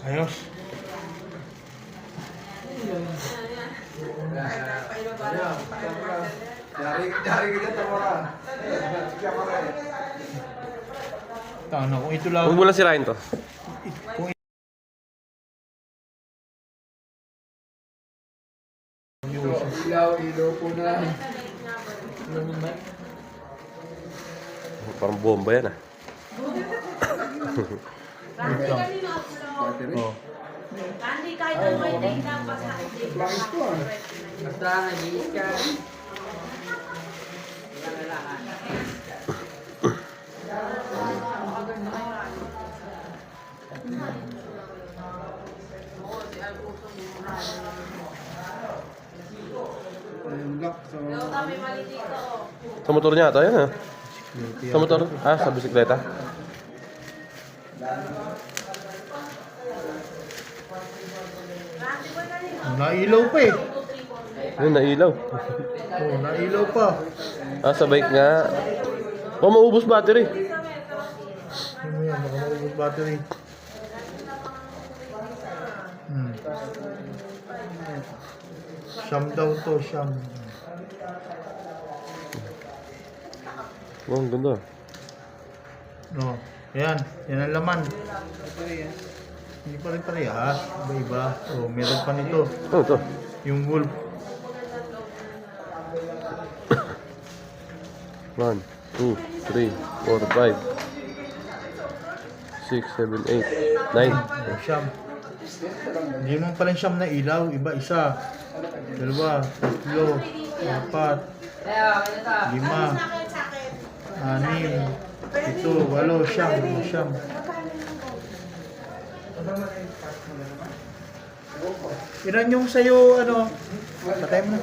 Ayos. Jari kita tamora. Tano, kung ito lang. Huwag mo lang sirain to. Kung Ilaw po na. Parang bomba yan ah. Battery. oh. Kandi kahit ano ay data pa sa akin. Langis ko ah. Basta nag-iis ka. Yung lock. So, Daw kami mali dito. Sa motor niya ito, yan ah. Sa motor? Ah, sa bisikleta. Nailaw pa eh. Ayun, nailaw. Oh, nailaw pa. Ah, sa bike nga. Oh, maubos battery. Ano mo yan, baka maubos battery. Siyam daw to, siyam. Oh, ang ganda. No, yan ang laman. Hindi pa rin parehas, iba-iba. Oh, meron pa nito. Ano to? Yung wolf. 1, 2, 3, 4, 5, 6, 7, 8, 9. Oh, siyam. Hindi mo pala siyam na ilaw, iba isa. Dalawa, tatlo, apat, lima, anim, ito, walo, siyam, siyam. Ilan yung sa'yo, ano? Patay mo na.